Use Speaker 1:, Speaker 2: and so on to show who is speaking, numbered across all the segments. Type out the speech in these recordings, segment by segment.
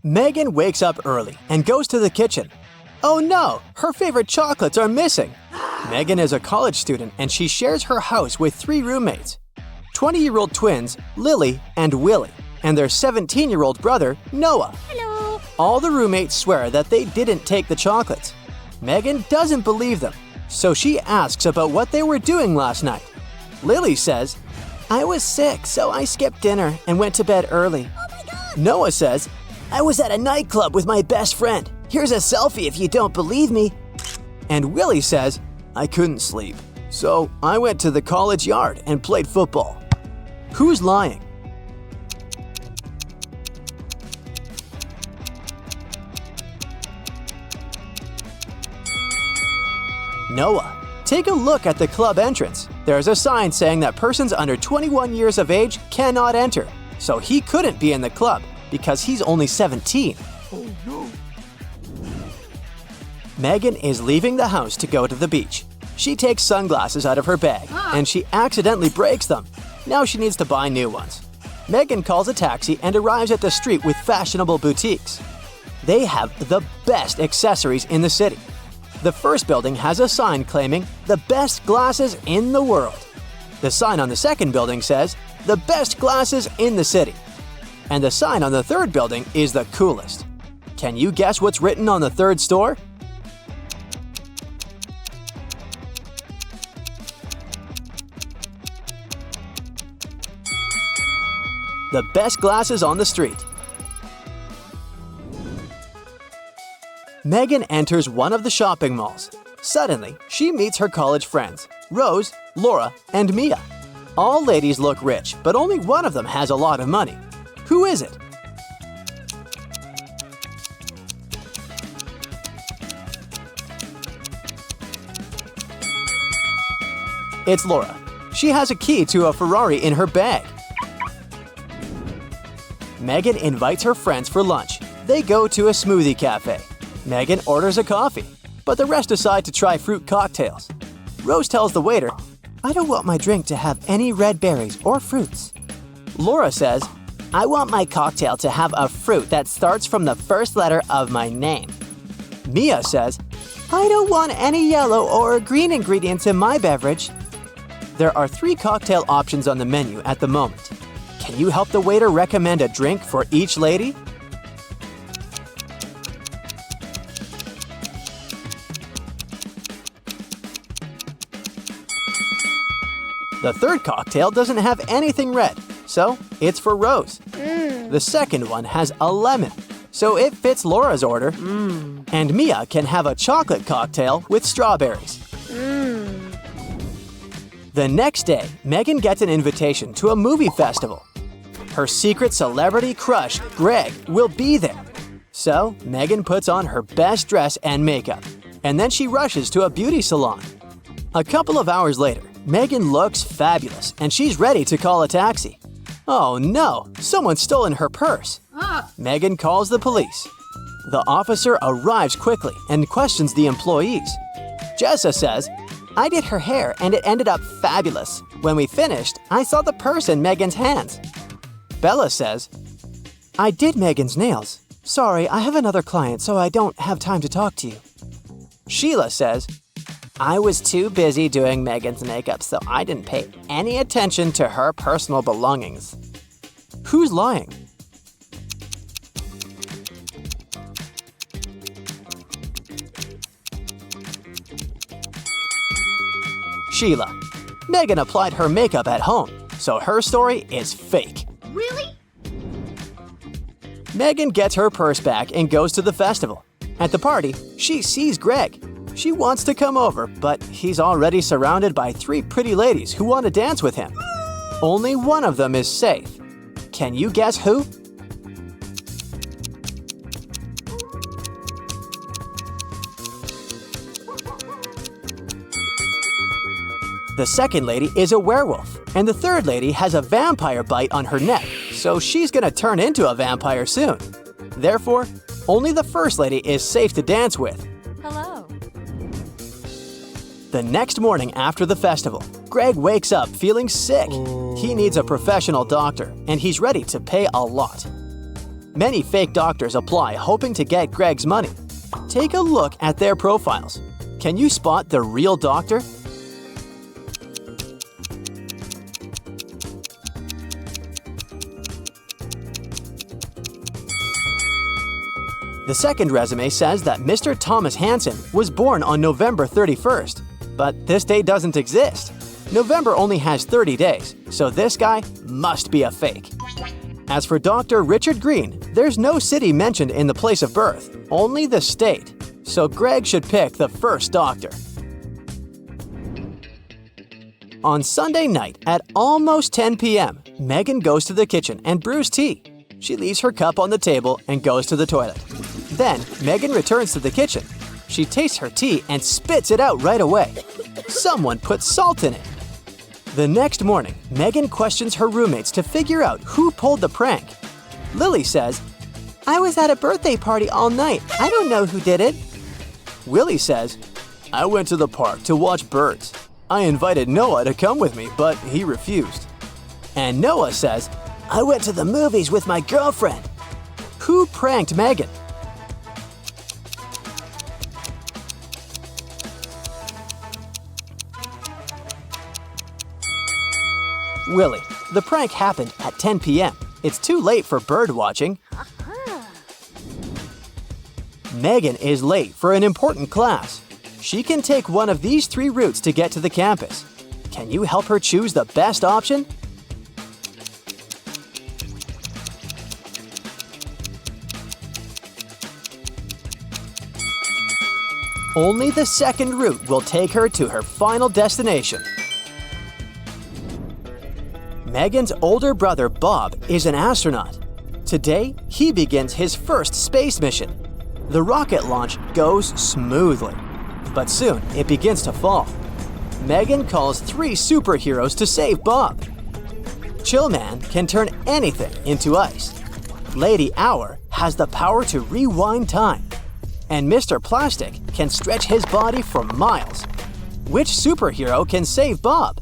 Speaker 1: Megan wakes up early and goes to the kitchen. Oh no, her favorite chocolates are missing. Megan is a college student and she shares her house with 3 roommates. 20-year-old twins, Lily and Willie, and their 17-year-old brother, Noah.
Speaker 2: Hello.
Speaker 1: All the roommates swear that they didn't take the chocolates. Megan doesn't believe them, so she asks about what they were doing last night. Lily says, I was sick, so I skipped dinner and went to bed early.
Speaker 2: Oh my God.
Speaker 1: Noah says, I was at a nightclub with my best friend. Here's a selfie if you don't believe me. And Willie says, I couldn't sleep, so I went to the college yard and played football. Who's lying? Noah. Take a look at the club entrance. There's a sign saying that persons under 21 years of age cannot enter, so he couldn't be in the club because he's only 17.
Speaker 2: Oh no.
Speaker 1: Megan is leaving the house to go to the beach. She takes sunglasses out of her bag and she accidentally breaks them. Now she needs to buy new ones. Megan calls a taxi and arrives at the street with fashionable boutiques. They have the best accessories in the city. The first building has a sign claiming the best glasses in the world. The sign on the second building says the best glasses in the city. And the sign on the third building is the coolest. Can you guess what's written on the third store? The best glasses on the street. Megan enters one of the shopping malls. Suddenly, she meets her college friends, Rose, Laura, and Mia. All ladies look rich, but only one of them has a lot of money. Who is it? It's Laura. She has a key to a Ferrari in her bag. Megan invites her friends for lunch. They go to a smoothie cafe. Megan orders a coffee, but the rest decide to try fruit cocktails. Rose tells the waiter, I don't want my drink to have any red berries or fruits. Laura says, I want my cocktail to have a fruit that starts from the first letter of my name. Mia says, I don't want any yellow or green ingredients in my beverage. There are 3 cocktail options on the menu at the moment. Can you help the waiter recommend a drink for each lady? The third cocktail doesn't have anything red, so it's for Rose. The second one has a lemon, so it fits Laura's order. And Mia can have a chocolate cocktail with strawberries. The next day, Megan gets an invitation to a movie festival. Her secret celebrity crush, Greg, will be there. So, Megan puts on her best dress and makeup, and then she rushes to a beauty salon. A couple of hours later, Megan looks fabulous, and she's ready to call a taxi. Oh no, someone's stolen her purse. Megan calls the police. The officer arrives quickly and questions the employees. Jessa says, I did her hair and it ended up fabulous. When we finished, I saw the purse in Megan's hands. Bella says, I did Megan's nails. Sorry, I have another client, so I don't have time to talk to you. Sheila says, I was too busy doing Megan's makeup, so I didn't pay any attention to her personal belongings. Who's lying? Sheila. Megan applied her makeup at home, so her story is fake.
Speaker 2: Really?
Speaker 1: Megan gets her purse back and goes to the festival. At the party, she sees Greg. She wants to come over, but he's already surrounded by 3 pretty ladies who want to dance with him. Only one of them is safe. Can you guess who? The second lady is a werewolf, and the third lady has a vampire bite on her neck, so she's gonna turn into a vampire soon. Therefore, only the first lady is safe to dance with.
Speaker 2: Hello.
Speaker 1: The next morning after the festival, Greg wakes up feeling sick. He needs a professional doctor, and he's ready to pay a lot. Many fake doctors apply hoping to get Greg's money. Take a look at their profiles. Can you spot the real doctor? The second resume says that Mr. Thomas Hansen was born on November 31st. But this date doesn't exist. November only has 30 days, so this guy must be a fake. As for Dr. Richard Green, there's no city mentioned in the place of birth, only the state. So Greg should pick the first doctor. On Sunday night at almost 10 p.m., Megan goes to the kitchen and brews tea. She leaves her cup on the table and goes to the toilet. Then, Megan returns to the kitchen. She tastes her tea and spits it out right away. Someone put salt in it. The next morning, Megan questions her roommates to figure out who pulled the prank. Lily says, "I was at a birthday party all night. I don't know who did it." Willie says, "I went to the park to watch birds. I invited Noah to come with me, but he refused." And Noah says, "I went to the movies with my girlfriend." Who pranked Megan? Willie. The prank happened at 10 p.m. It's too late for bird watching. Megan is late for an important class. She can take one of these 3 routes to get to the campus. Can you help her choose the best option? Only the second route will take her to her final destination. Megan's older brother Bob is an astronaut. Today, he begins his first space mission. The rocket launch goes smoothly, but soon it begins to fall. Megan calls 3 superheroes to save Bob. Chillman can turn anything into ice. Lady Hour has the power to rewind time. And Mr. Plastic can stretch his body for miles. Which superhero can save Bob?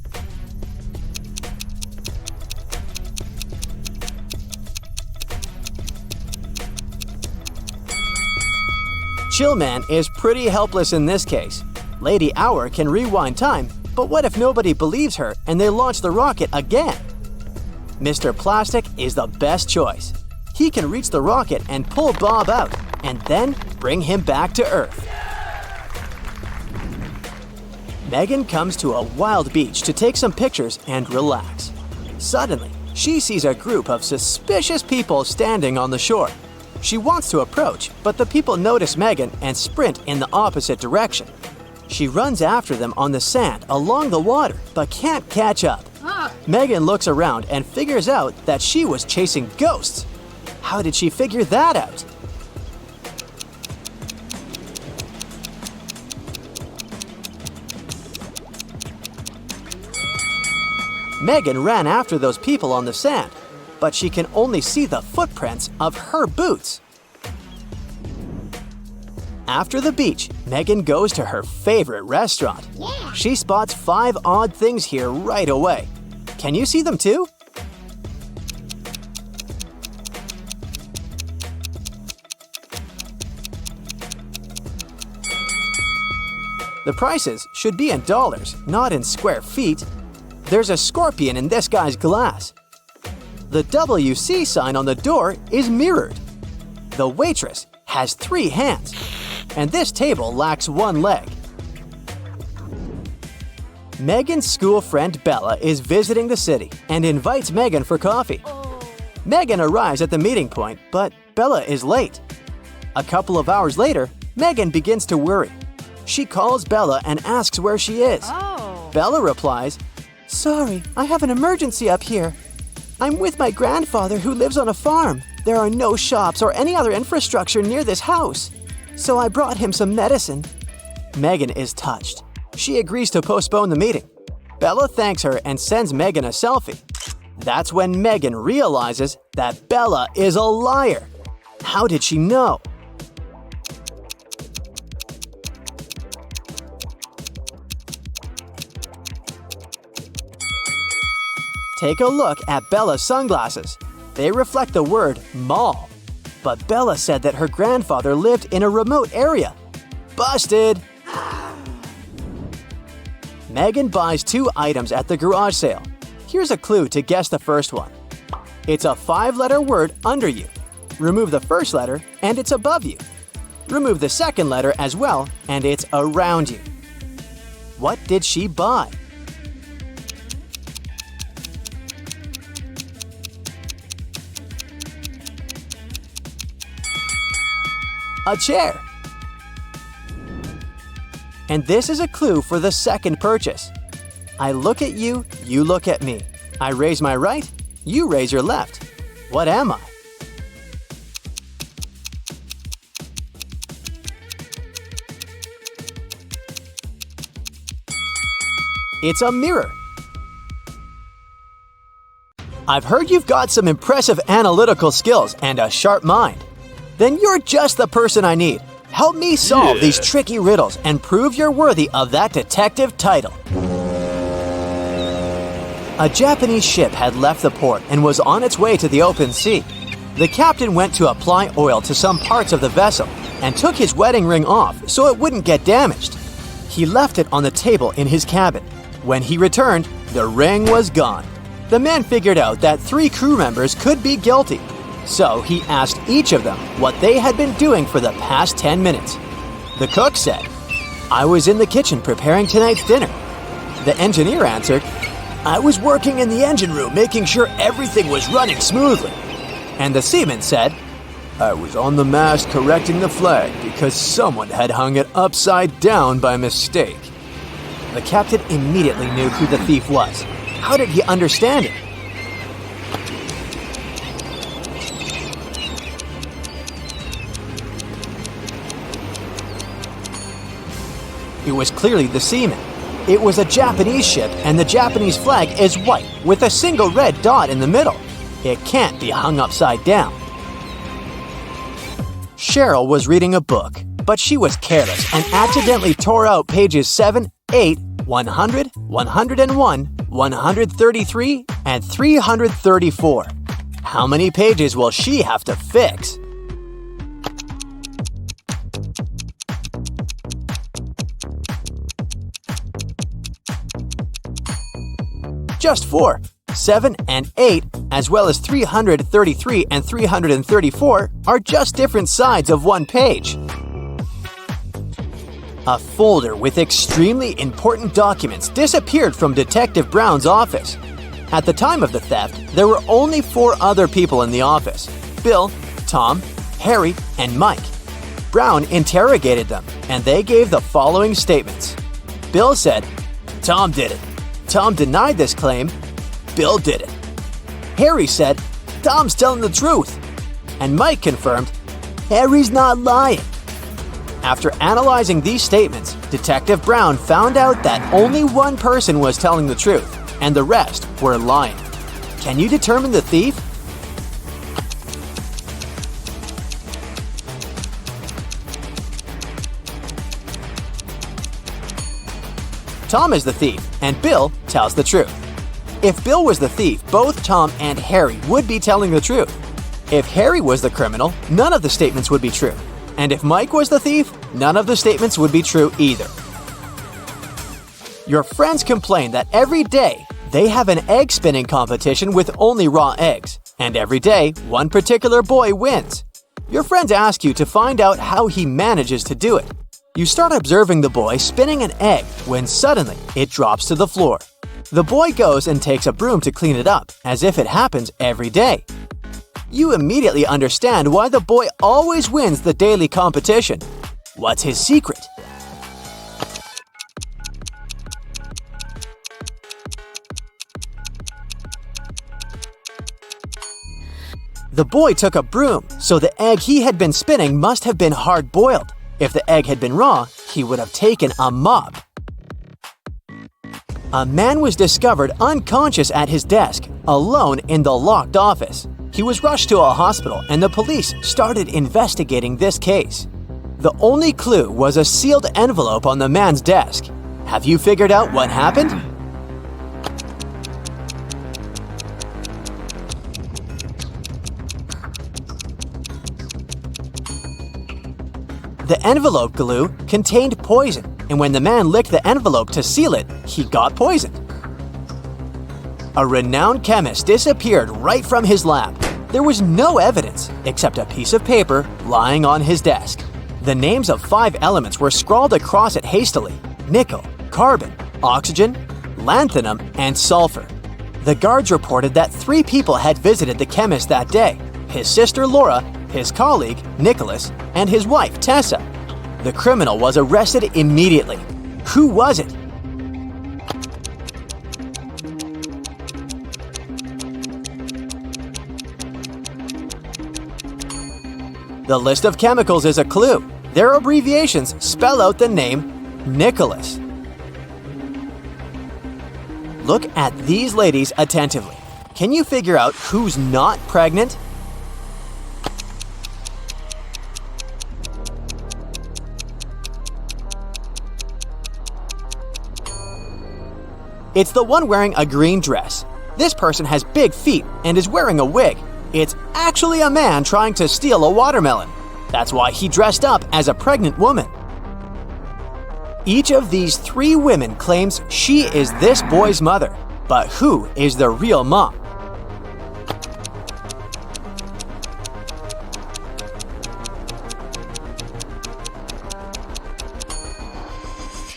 Speaker 1: Chillman is pretty helpless in this case. Lady Hour can rewind time, but what if nobody believes her and they launch the rocket again? Mr. Plastic is the best choice. He can reach the rocket and pull Bob out, and then bring him back to Earth. Megan comes to a wild beach to take some pictures and relax. Suddenly, she sees a group of suspicious people standing on the shore. She wants to approach, but the people notice Megan and sprint in the opposite direction. She runs after them on the sand along the water, but can't catch up. Megan looks around and figures out that she was chasing ghosts. How did she figure that out? Megan ran after those people on the sand, but she can only see the footprints of her boots. After the beach, Megan goes to her favorite restaurant. She spots 5 odd things here right away. Can you see them too? The prices should be in dollars, not in square feet. There's a scorpion in this guy's glass. The WC sign on the door is mirrored. The waitress has 3 hands, and this table lacks 1 leg. Megan's school friend Bella is visiting the city and invites Megan for coffee. Megan arrives at the meeting point, but Bella is late. A couple of hours later, Megan begins to worry. She calls Bella and asks where she is. Bella replies, "Sorry, I have an emergency up here. I'm with my grandfather who lives on a farm. There are no shops or any other infrastructure near this house. So I brought him some medicine." Megan is touched. She agrees to postpone the meeting. Bella thanks her and sends Megan a selfie. That's when Megan realizes that Bella is a liar. How did she know? Take a look at Bella's sunglasses. They reflect the word mall. But Bella said that her grandfather lived in a remote area. Busted! Megan buys 2 items at the garage sale. Here's a clue to guess the first one. It's a 5-letter word under you. Remove the first letter and it's above you. Remove the second letter as well and it's around you. What did she buy? A chair. And this is a clue for the second purchase. I look at you, you look at me. I raise my right, you raise your left. What am I? It's a mirror. I've heard you've got some impressive analytical skills and a sharp mind. Then you're just the person I need. Help me solve these tricky riddles and prove you're worthy of that detective title. A Japanese ship had left the port and was on its way to the open sea. The captain went to apply oil to some parts of the vessel and took his wedding ring off so it wouldn't get damaged. He left it on the table in his cabin. When he returned, the ring was gone. The man figured out that 3 crew members could be guilty. So he asked each of them what they had been doing for the past 10 minutes. The cook said, "I was in the kitchen preparing tonight's dinner." The engineer answered, "I was working in the engine room making sure everything was running smoothly." And the seaman said, "I was on the mast correcting the flag because someone had hung it upside down by mistake." The captain immediately knew who the thief was. How did he understand it? It was clearly the seaman. It was a Japanese ship, and the Japanese flag is white with a single red dot in the middle. It can't be hung upside down. Cheryl was reading a book, but she was careless and accidentally tore out pages 7, 8, 100, 101, 133, and 334. How many pages will she have to fix? Just 4. 7 and 8, as well as 333 and 334, are just different sides of one page. A folder with extremely important documents disappeared from Detective Brown's office. At the time of the theft, there were only 4 other people in the office: Bill, Tom, Harry, and Mike. Brown interrogated them, and they gave the following statements. Bill said, "Tom did it." Tom denied this claim. Bill did it. Harry said, "Tom's telling the truth." And Mike confirmed, "Harry's not lying." After analyzing these statements, Detective Brown found out that only one person was telling the truth, and the rest were lying. Can you determine the thief? Tom is the thief, and Bill tells the truth. If Bill was the thief, both Tom and Harry would be telling the truth. If Harry was the criminal, none of the statements would be true. And if Mike was the thief, none of the statements would be true either. Your friends complain that every day they have an egg spinning competition with only raw eggs, and every day one particular boy wins. Your friends ask you to find out how he manages to do it. You start observing the boy spinning an egg when suddenly it drops to the floor. The boy goes and takes a broom to clean it up, as if it happens every day. You immediately understand why the boy always wins the daily competition. What's his secret? The boy took a broom, so the egg he had been spinning must have been hard-boiled. If the egg had been raw, he would have taken a mop. A man was discovered unconscious at his desk, alone in the locked office. He was rushed to a hospital, and the police started investigating this case. The only clue was a sealed envelope on the man's desk. Have you figured out what happened? The envelope glue contained poison, and when the man licked the envelope to seal it, he got poisoned. A renowned chemist disappeared right from his lab. There was no evidence except a piece of paper lying on his desk. The names of 5 elements were scrawled across it hastily: nickel, carbon, oxygen, lanthanum, and sulfur. The guards reported that 3 people had visited the chemist that day: his sister Laura, his colleague Nicholas, and his wife Tessa. The criminal was arrested immediately. Who was it? The list of chemicals is a clue. Their abbreviations spell out the name Nicholas. Look at these ladies attentively. Can you figure out who's not pregnant? It's the one wearing a green dress. This person has big feet and is wearing a wig. It's actually a man trying to steal a watermelon. That's why he dressed up as a pregnant woman. Each of these 3 women claims she is this boy's mother. But who is the real mom?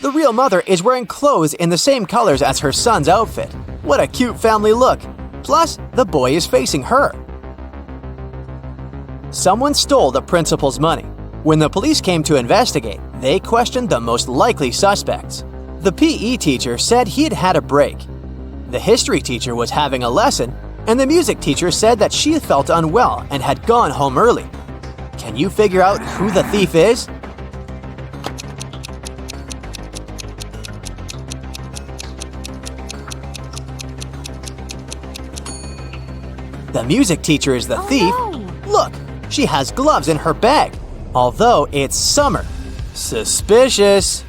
Speaker 1: The real mother is wearing clothes in the same colors as her son's outfit. What a cute family look! Plus, the boy is facing her. Someone stole the principal's money. When the police came to investigate, they questioned the most likely suspects. The PE teacher said he'd had a break. The history teacher was having a lesson, and the music teacher said that she felt unwell and had gone home early. Can you figure out who the thief is? The music teacher is the thief.
Speaker 2: No.
Speaker 1: Look, she has gloves in her bag, although it's summer. Suspicious.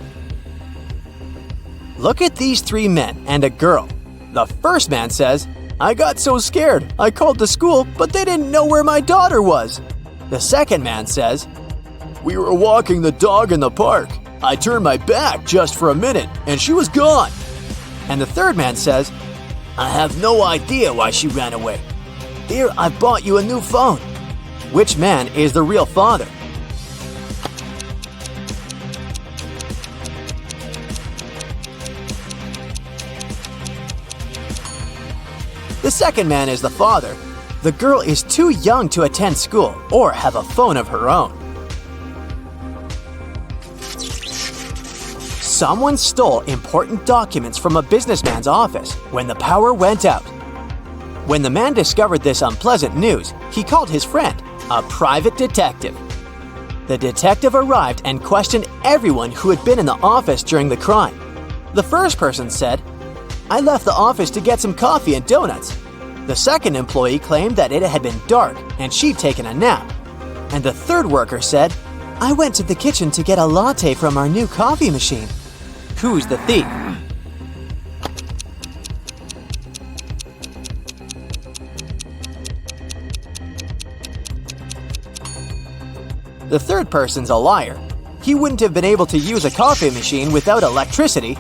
Speaker 1: Look at these 3 men and a girl. The first man says, "I got so scared, I called the school, but they didn't know where my daughter was." The second man says, "We were walking the dog in the park. I turned my back just for a minute, and she was gone." And the third man says, "I have no idea why she ran away. Here, I bought you a new phone." Which man is the real father? The second man is the father. The girl is too young to attend school or have a phone of her own. Someone stole important documents from a businessman's office when the power went out. When the man discovered this unpleasant news, he called his friend, a private detective. The detective arrived and questioned everyone who had been in the office during the crime. The first person said, "I left the office to get some coffee and donuts." The second employee claimed that it had been dark and she'd taken a nap. And the third worker said, "I went to the kitchen to get a latte from our new coffee machine." Who's the thief? The third person's a liar. He wouldn't have been able to use a coffee machine without electricity.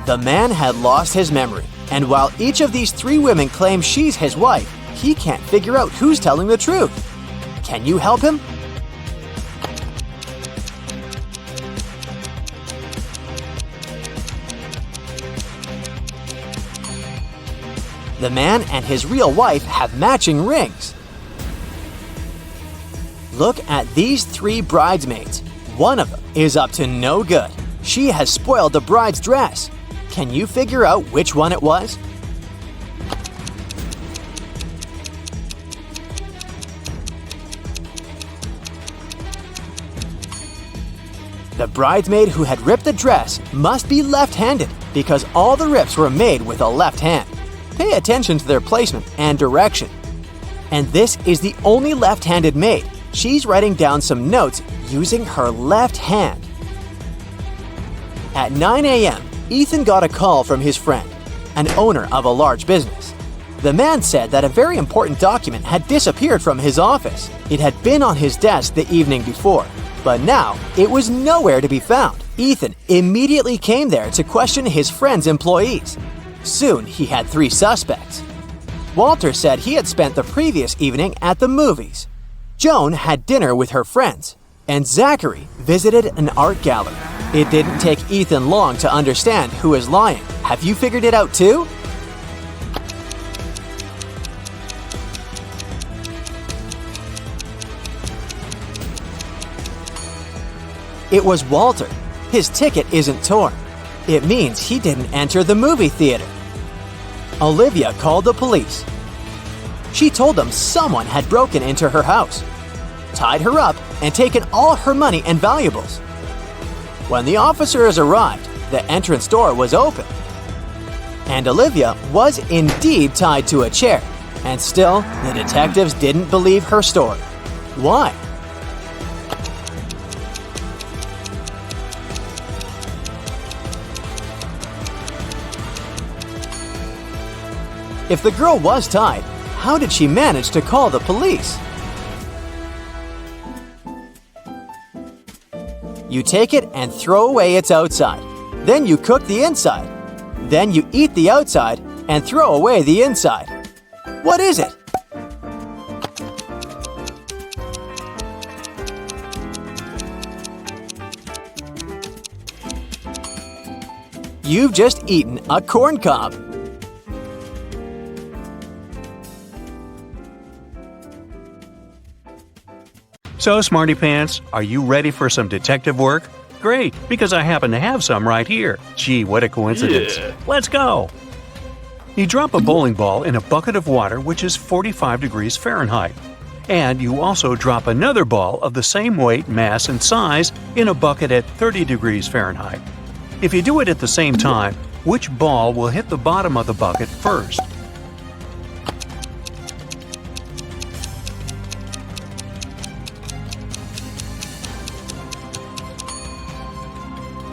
Speaker 1: The man had lost his memory, and while each of these 3 women claim she's his wife, he can't figure out who's telling the truth. Can you help him? The man and his real wife have matching rings. Look at these 3 bridesmaids. One of them is up to no good. She has spoiled the bride's dress. Can you figure out which one it was? The bridesmaid who had ripped the dress must be left-handed because all the rips were made with a left hand. Pay attention to their placement and direction. And this is the only left-handed maid. She's writing down some notes using her left hand. At 9 a.m., Ethan got a call from his friend, an owner of a large business. The man said that a very important document had disappeared from his office. It had been on his desk the evening before, but now it was nowhere to be found. Ethan immediately came there to question his friend's employees. Soon he had 3 suspects. Walter said he had spent the previous evening at the movies. Joan had dinner with her friends, and Zachary visited an art gallery. It didn't take Ethan long to understand who is lying. Have you figured it out too? It was Walter. His ticket isn't torn. It means he didn't enter the movie theater. Olivia called the police. She told them someone had broken into her house, tied her up, and taken all her money and valuables. When the officers arrived, the entrance door was open. And Olivia was indeed tied to a chair, and still, the detectives didn't believe her story. Why? If the girl was tied, how did she manage to call the police? You take it and throw away its outside. Then you cook the inside. Then you eat the outside and throw away the inside. What is it? You've just eaten a corn cob.
Speaker 2: So, Smarty Pants, are you ready for some detective work? Great, because I happen to have some right here. Gee, what a coincidence. Yeah. Let's go! You drop a bowling ball in a bucket of water which is 45 degrees Fahrenheit. And you also drop another ball of the same weight, mass, and size in a bucket at 30 degrees Fahrenheit. If you do it at the same time, which ball will hit the bottom of the bucket first?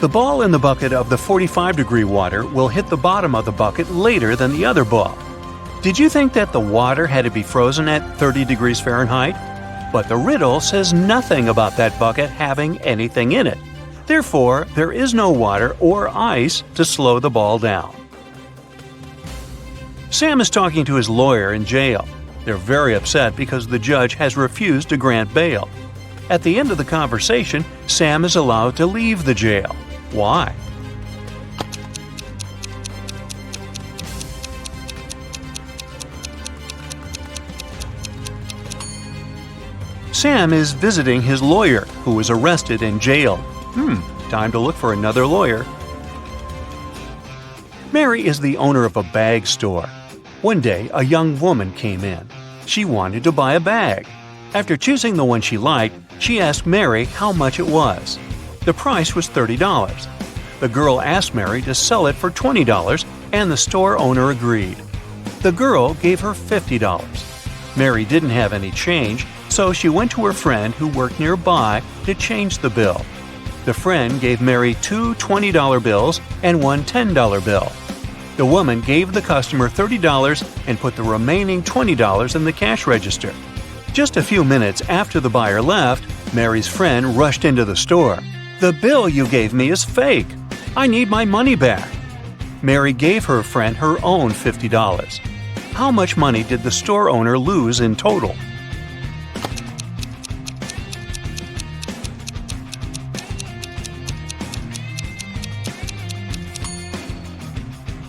Speaker 2: The ball in the bucket of the 45-degree water will hit the bottom of the bucket later than the other ball. Did you think that the water had to be frozen at 30 degrees Fahrenheit? But the riddle says nothing about that bucket having anything in it. Therefore, there is no water or ice to slow the ball down. Sam is talking to his lawyer in jail. They're very upset because the judge has refused to grant bail. At the end of the conversation, Sam is allowed to leave the jail. Why? Sam is visiting his lawyer, who was arrested and jailed. Time to look for another lawyer. Mary is the owner of a bag store. One day, a young woman came in. She wanted to buy a bag. After choosing the one she liked, she asked Mary how much it was. The price was $30. The girl asked Mary to sell it for $20, and the store owner agreed. The girl gave her $50. Mary didn't have any change, so she went to her friend who worked nearby to change the bill. The friend gave Mary 2 $20 bills and 1 $10 bill. The woman gave the customer $30 and put the remaining $20 in the cash register. Just a few minutes after the buyer left, Mary's friend rushed into the store. "The bill you gave me is fake. I need my money back." Mary gave her friend her own $50. How much money did the store owner lose in total?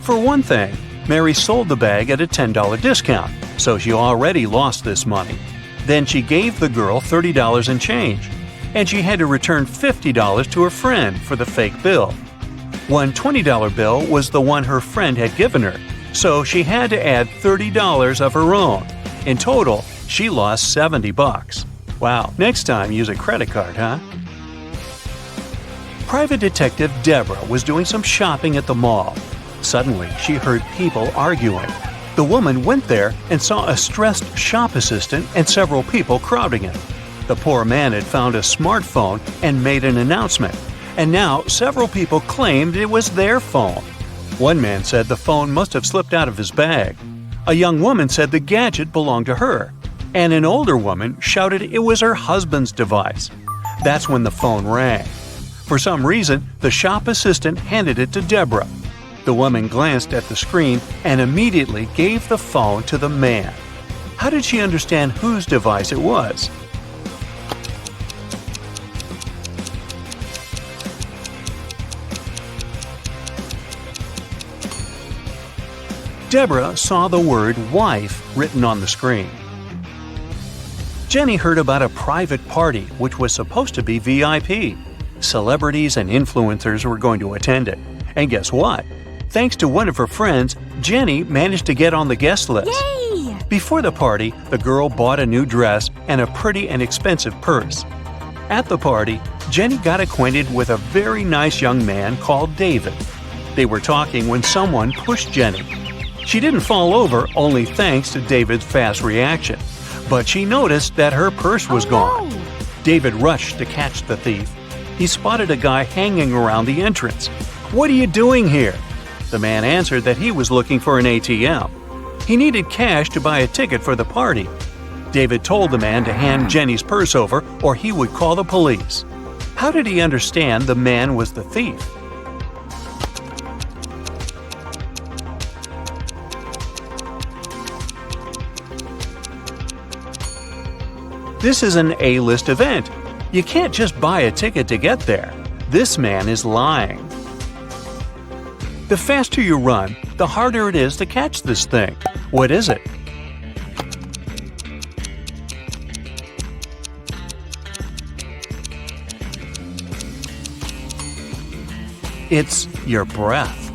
Speaker 2: For one thing, Mary sold the bag at a $10 discount, so she already lost this money. Then she gave the girl $30 in change, and she had to return $50 to her friend for the fake bill. One $20 bill was the one her friend had given her, so she had to add $30 of her own. In total, she lost $70. Wow, next time use a credit card, huh? Private Detective Deborah was doing some shopping at the mall. Suddenly, she heard people arguing. The woman went there and saw a stressed shop assistant and several people crowding it. The poor man had found a smartphone and made an announcement, and now several people claimed it was their phone. One man said the phone must have slipped out of his bag. A young woman said the gadget belonged to her, and an older woman shouted it was her husband's device. That's when the phone rang. For some reason, the shop assistant handed it to Deborah. The woman glanced at the screen and immediately gave the phone to the man. How did she understand whose device it was? Deborah saw the word wife written on the screen. Jenny heard about a private party which was supposed to be VIP. Celebrities and influencers were going to attend it. And guess what? Thanks to one of her friends, Jenny managed to get on the guest list.
Speaker 3: Yay!
Speaker 2: Before the party, the girl bought a new dress and a pretty and expensive purse. At the party, Jenny got acquainted with a very nice young man called David. They were talking when someone pushed Jenny. She didn't fall over only thanks to David's fast reaction, but she noticed that her purse was gone.
Speaker 3: No.
Speaker 2: David rushed to catch the thief. He spotted a guy hanging around the entrance. "What are you doing here?" The man answered that he was looking for an ATM. He needed cash to buy a ticket for the party. David told the man to hand Jenny's purse over or he would call the police. How did he understand the man was the thief? This is an A-list event. You can't just buy a ticket to get there. This man is lying. The faster you run, the harder it is to catch this thing. What is it? It's your breath.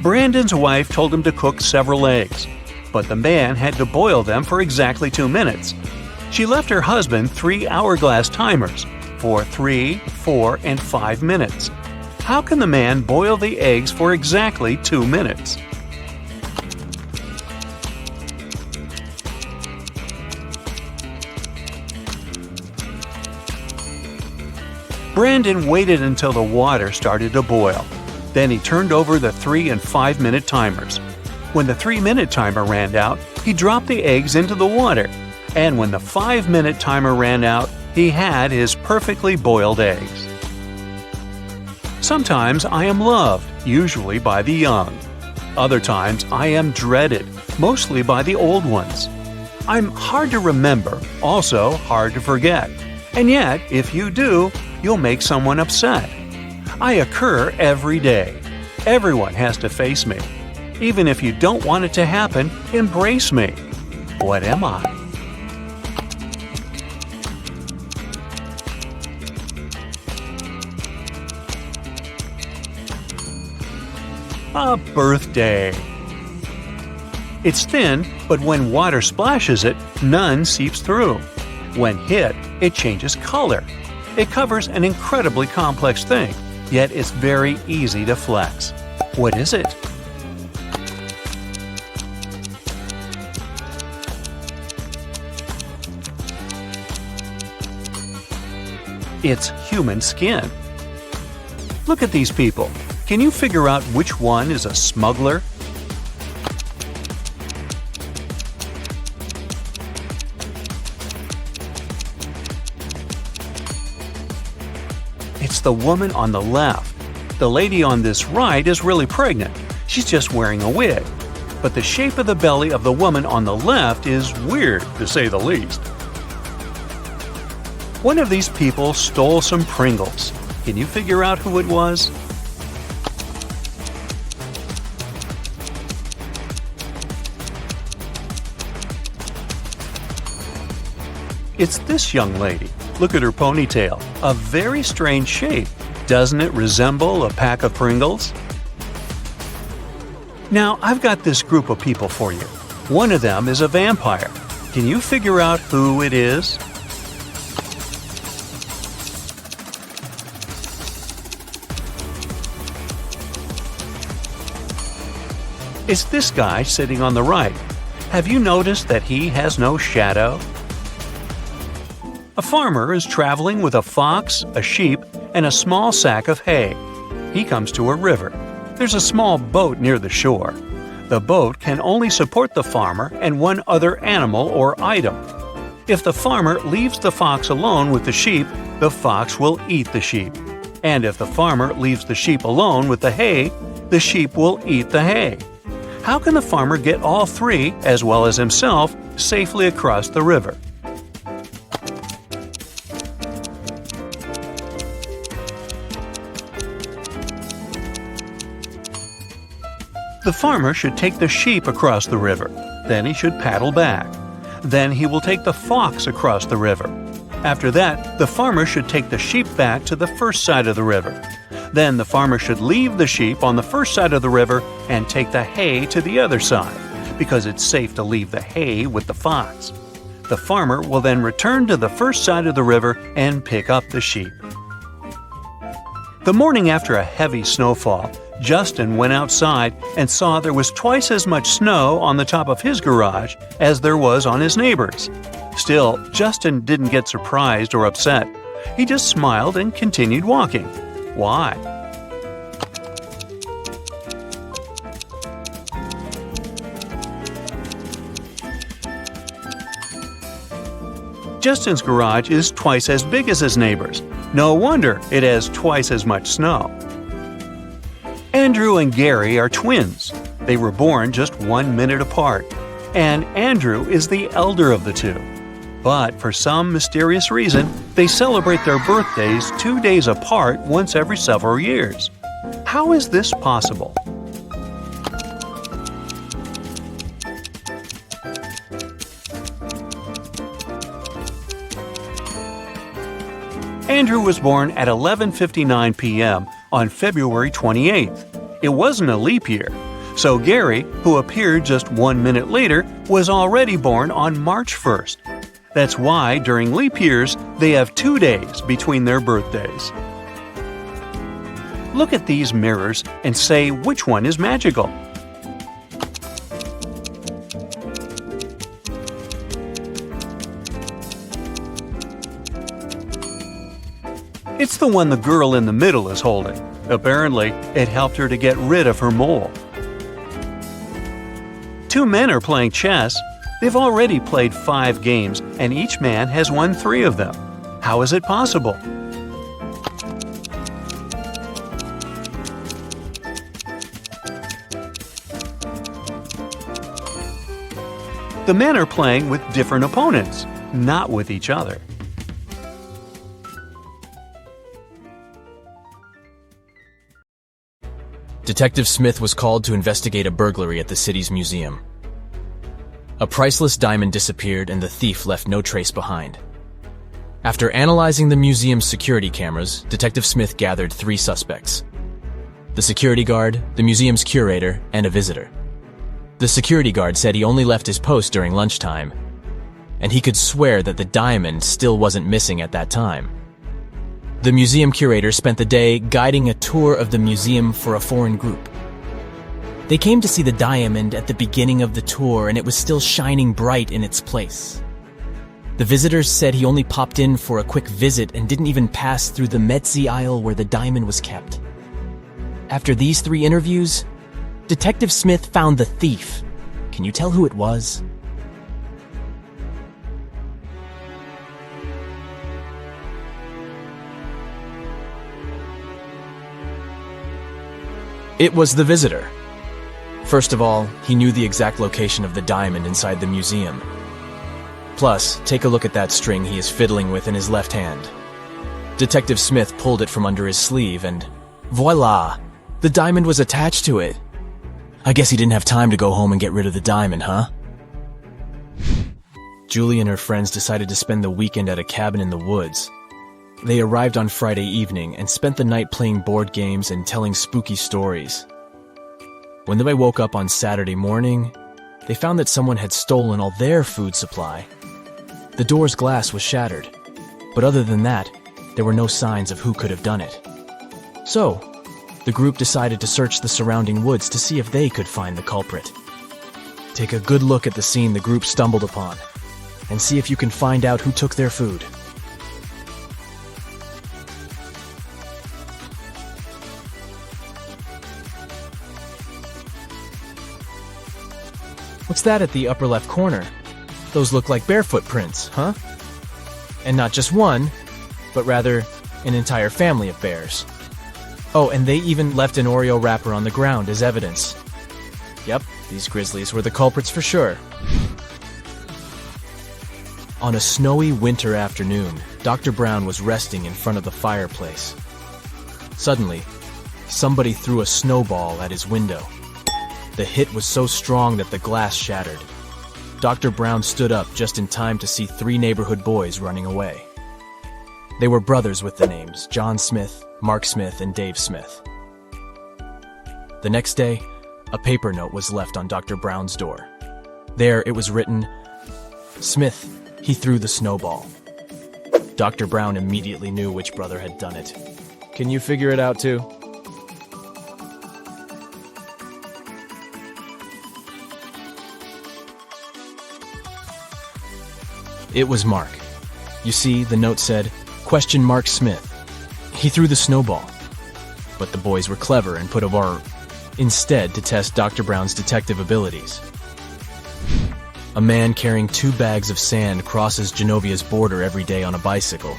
Speaker 2: Brandon's wife told him to cook several eggs, but the man had to boil them for exactly 2 minutes. She left her husband 3 hourglass timers for 3, 4, and 5 minutes. How can the man boil the eggs for exactly 2 minutes? Brandon waited until the water started to boil. Then he turned over the 3 and 5 minute timers. When the 3-minute timer ran out, he dropped the eggs into the water. And when the 5-minute timer ran out, he had his perfectly boiled eggs. Sometimes I am loved, usually by the young. Other times I am dreaded, mostly by the old ones. I'm hard to remember, also hard to forget. And yet, if you do, you'll make someone upset. I occur every day. Everyone has to face me. Even if you don't want it to happen, embrace me. What am I? A birthday. It's thin, but when water splashes it, none seeps through. When hit, it changes color. It covers an incredibly complex thing, yet it's very easy to flex. What is it? It's human skin. Look at these people. Can you figure out which one is a smuggler? It's the woman on the left. The lady on this right is really pregnant. She's just wearing a wig. But the shape of the belly of the woman on the left is weird, to say the least. One of these people stole some Pringles. Can you figure out who it was? It's this young lady. Look at her ponytail. A very strange shape. Doesn't it resemble a pack of Pringles? Now, I've got this group of people for you. One of them is a vampire. Can you figure out who it is? It's this guy sitting on the right. Have you noticed that he has no shadow? A farmer is traveling with a fox, a sheep, and a small sack of hay. He comes to a river. There's a small boat near the shore. The boat can only support the farmer and one other animal or item. If the farmer leaves the fox alone with the sheep, the fox will eat the sheep. And if the farmer leaves the sheep alone with the hay, the sheep will eat the hay. How can the farmer get all three, as well as himself, safely across the river? The farmer should take the sheep across the river. Then he should paddle back. Then he will take the fox across the river. After that, the farmer should take the sheep back to the first side of the river. Then the farmer should leave the sheep on the first side of the river and take the hay to the other side, because it's safe to leave the hay with the fox. The farmer will then return to the first side of the river and pick up the sheep. The morning after a heavy snowfall, Justin went outside and saw there was twice as much snow on the top of his garage as there was on his neighbor's. Still, Justin didn't get surprised or upset. He just smiled and continued walking. Why? Justin's garage is twice as big as his neighbor's. No wonder it has twice as much snow. Andrew and Gary are twins. They were born just 1 minute apart, and Andrew is the elder of the two. But for some mysterious reason, they celebrate their birthdays 2 days apart once every several years. How is this possible? Andrew was born at 11:59 p.m. on February 28th. It wasn't a leap year, so Gary, who appeared just 1 minute later, was already born on March 1st. That's why during leap years, they have 2 days between their birthdays. Look at these mirrors and say which one is magical. It's the one the girl in the middle is holding. Apparently, it helped her to get rid of her mole. Two men are playing chess. They've already played 5 games, and each man has won 3 of them. How is it possible? The men are playing with different opponents, not with each other.
Speaker 3: Detective Smith was called to investigate a burglary at the city's museum. A priceless diamond disappeared and the thief left no trace behind. After analyzing the museum's security cameras, Detective Smith gathered 3 suspects: the security guard, the museum's curator, and a visitor. The security guard said he only left his post during lunchtime, and he could swear that the diamond still wasn't missing at that time. The museum curator spent the day guiding a tour of the museum for a foreign group. They came to see the diamond at the beginning of the tour, and it was still shining bright in its place. The visitors said he only popped in for a quick visit and didn't even pass through the Metzi aisle where the diamond was kept. After these 3 interviews, Detective Smith found the thief. Can you tell who it was? It was the visitor. First of all, he knew the exact location of the diamond inside the museum. Plus, take a look at that string he is fiddling with in his left hand. Detective Smith pulled it from under his sleeve and voila! The diamond was attached to it. I guess he didn't have time to go home and get rid of the diamond, huh? Julie and her friends decided to spend the weekend at a cabin in the woods. They arrived on Friday evening and spent the night playing board games and telling spooky stories. When they woke up on Saturday morning, they found that someone had stolen all their food supply. The door's glass was shattered, but other than that, there were no signs of who could have done it. So, the group decided to search the surrounding woods to see if they could find the culprit. Take a good look at the scene the group stumbled upon, and see if you can find out who took their food. What's that at the upper left corner? Those look like barefoot prints, huh? And not just one, but rather an entire family of bears. Oh, and they even left an Oreo wrapper on the ground as evidence. Yep, these grizzlies were the culprits for sure. On a snowy winter afternoon, Dr. Brown was resting in front of the fireplace. Suddenly, somebody threw a snowball at his window. The hit was so strong that the glass shattered. Dr. Brown stood up just in time to see 3 neighborhood boys running away. They were brothers with the names John Smith, Mark Smith, and Dave Smith. The next day, a paper note was left on Dr. Brown's door. There it was written, "Smith, he threw the snowball." Dr. Brown immediately knew which brother had done it. Can you figure it out too? It was Mark. You see, the note said, "Question Mark Smith. He threw the snowball." But the boys were clever and put a bar instead to test Dr. Brown's detective abilities. A man carrying 2 bags of sand crosses Genovia's border every day on a bicycle.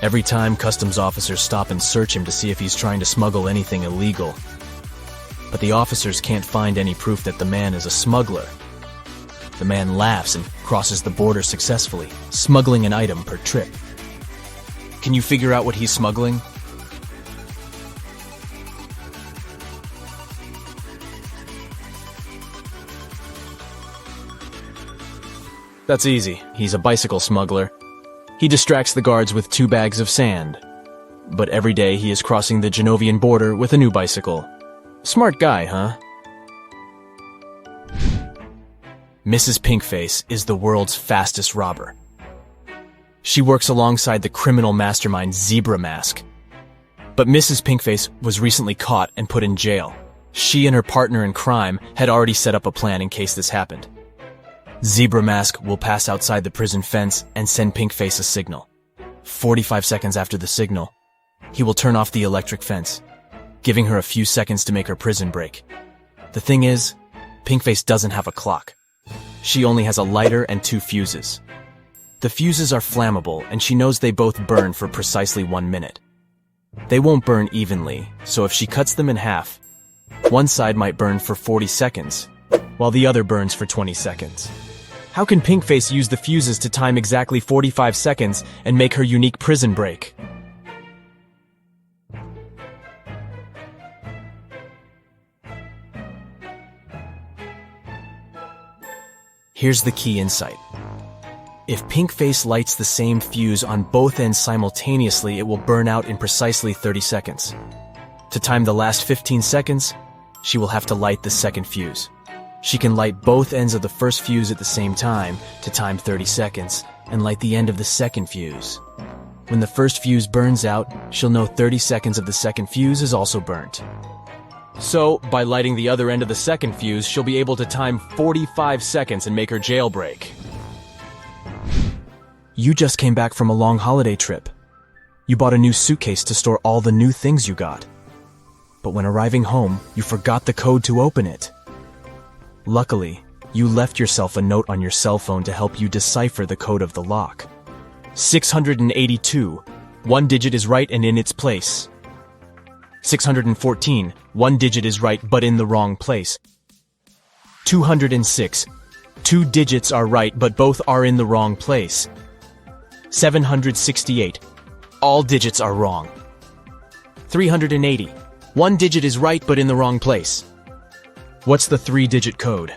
Speaker 3: Every time, customs officers stop and search him to see if he's trying to smuggle anything illegal. But the officers can't find any proof that the man is a smuggler. The man laughs and crosses the border successfully, smuggling an item per trip. Can you figure out what he's smuggling? That's easy. He's a bicycle smuggler. He distracts the guards with 2 bags of sand. But every day he is crossing the Genovian border with a new bicycle. Smart guy, huh? Mrs. Pinkface is the world's fastest robber. She works alongside the criminal mastermind Zebra Mask. But Mrs. Pinkface was recently caught and put in jail. She and her partner in crime had already set up a plan in case this happened. Zebra Mask will pass outside the prison fence and send Pinkface a signal. 45 seconds after the signal, he will turn off the electric fence, giving her a few seconds to make her prison break. The thing is, Pinkface doesn't have a clock. She only has a lighter and 2 fuses. The fuses are flammable, and she knows they both burn for precisely 1 minute. They won't burn evenly, so if she cuts them in half, one side might burn for 40 seconds, while the other burns for 20 seconds. How can Pinkface use the fuses to time exactly 45 seconds and make her unique prison break? Here's the key insight. If Pinkface lights the same fuse on both ends simultaneously, it will burn out in precisely 30 seconds. To time the last 15 seconds, she will have to light the second fuse. She can light both ends of the first fuse at the same time to time 30 seconds and light the end of the second fuse. When the first fuse burns out, she'll know 30 seconds of the second fuse is also burnt. So, by lighting the other end of the second fuse, she'll be able to time 45 seconds and make her jailbreak. You just came back from a long holiday trip. You bought a new suitcase to store all the new things you got. But when arriving home, you forgot the code to open it. Luckily, you left yourself a note on your cell phone to help you decipher the code of the lock. 682. 1 digit is right and in its place. 614. 1 digit is right but in the wrong place. 206. 2 digits are right but both are in the wrong place. 768. All digits are wrong. 380. 1 digit is right but in the wrong place. What's the 3-digit code?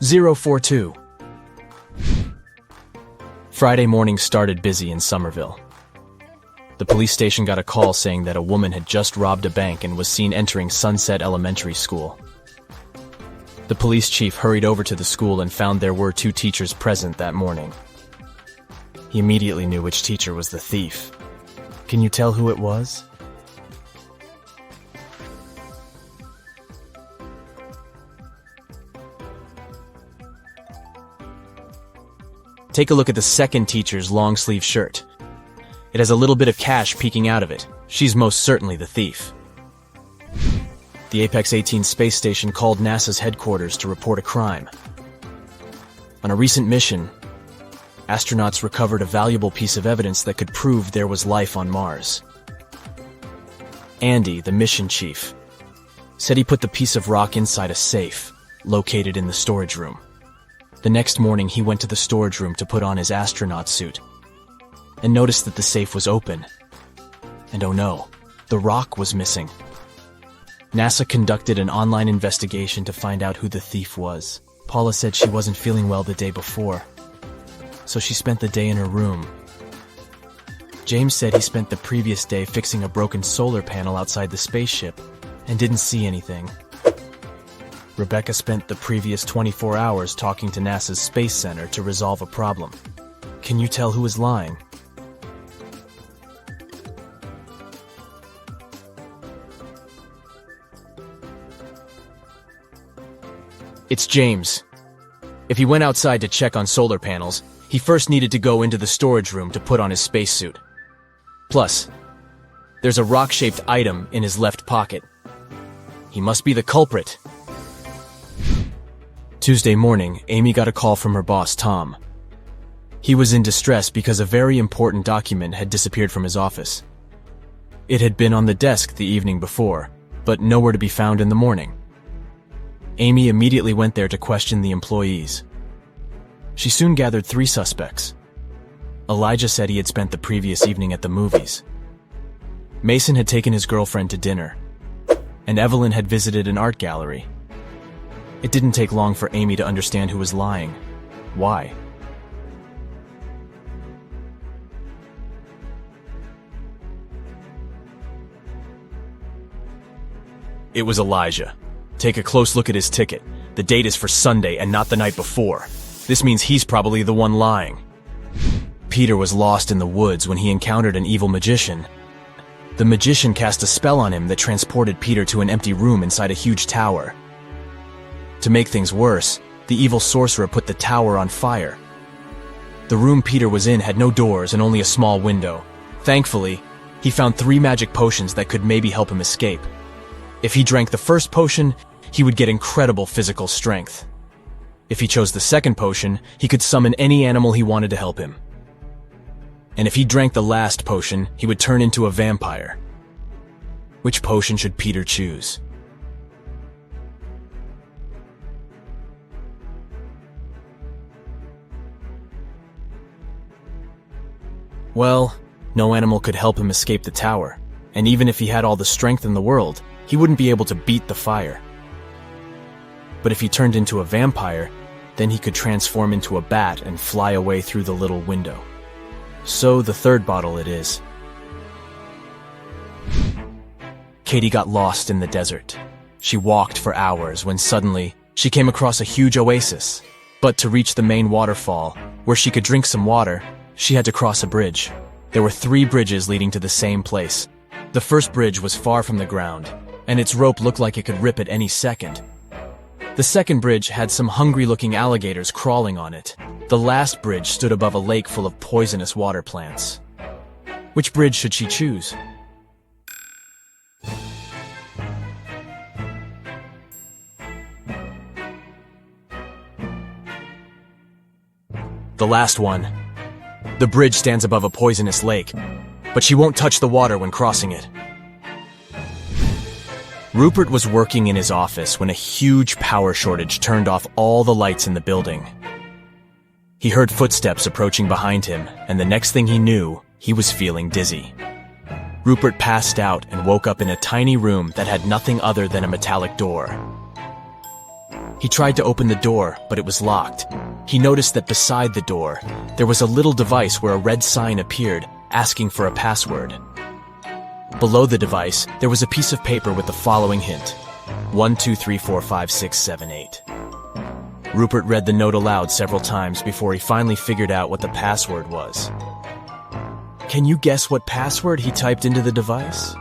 Speaker 3: (042). Friday morning started busy in Somerville. The police station got a call saying that a woman had just robbed a bank and was seen entering Sunset Elementary School. The police chief hurried over to the school and found there were 2 teachers present that morning. He immediately knew which teacher was the thief. Can you tell who it was? Take a look at the second teacher's long-sleeve shirt. It has a little bit of cash peeking out of it. She's most certainly the thief. The Apex 18 space station called NASA's headquarters to report a crime. On a recent mission, astronauts recovered a valuable piece of evidence that could prove there was life on Mars. Andy, the mission chief, said he put the piece of rock inside a safe located in the storage room. The next morning, he went to the storage room to put on his astronaut suit and noticed that the safe was open. And oh no, the rock was missing. NASA conducted an online investigation to find out who the thief was. Paula said she wasn't feeling well the day before, so she spent the day in her room. James said he spent the previous day fixing a broken solar panel outside the spaceship and didn't see anything. Rebecca spent the previous 24 hours talking to NASA's Space Center to resolve a problem. Can you tell who is lying? It's James. If he went outside to check on solar panels, he first needed to go into the storage room to put on his spacesuit. Plus, there's a rock-shaped item in his left pocket. He must be the culprit. Tuesday morning, Amy got a call from her boss, Tom. He was in distress because a very important document had disappeared from his office. It had been on the desk the evening before, but nowhere to be found in the morning. Amy immediately went there to question the employees. She soon gathered 3 suspects. Elijah said he had spent the previous evening at the movies. Mason had taken his girlfriend to dinner, and Evelyn had visited an art gallery. It didn't take long for Amy to understand who was lying. Why? It was Elijah. Take a close look at his ticket. The date is for Sunday and not the night before. This means he's probably the one lying. Peter was lost in the woods when he encountered an evil magician. The magician cast a spell on him that transported Peter to an empty room inside a huge tower. To make things worse, the evil sorcerer put the tower on fire. The room Peter was in had no doors and only a small window. Thankfully, he found 3 magic potions that could maybe help him escape. If he drank the first potion, he would get incredible physical strength. If he chose the second potion, he could summon any animal he wanted to help him. And if he drank the last potion, he would turn into a vampire. Which potion should Peter choose? Well, no animal could help him escape the tower, and even if he had all the strength in the world, he wouldn't be able to beat the fire. But if he turned into a vampire, then he could transform into a bat and fly away through the little window. So the third bottle it is. Katie got lost in the desert. She walked for hours when suddenly she came across a huge oasis. But to reach the main waterfall, where she could drink some water, she had to cross a bridge. There were 3 bridges leading to the same place. The first bridge was far from the ground, and its rope looked like it could rip at any second. The second bridge had some hungry-looking alligators crawling on it. The last bridge stood above a lake full of poisonous water plants. Which bridge should she choose? The last one. The bridge stands above a poisonous lake, but she won't touch the water when crossing it. Rupert was working in his office when a huge power shortage turned off all the lights in the building. He heard footsteps approaching behind him, and the next thing he knew, he was feeling dizzy. Rupert passed out and woke up in a tiny room that had nothing other than a metallic door. He tried to open the door, but it was locked. He noticed that beside the door, there was a little device where a red sign appeared, asking for a password. Below the device, there was a piece of paper with the following hint: 1, 2, 3, 4, 5, 6, 7, 8. Rupert read the note aloud several times before he finally figured out what the password was. Can you guess what password he typed into the device?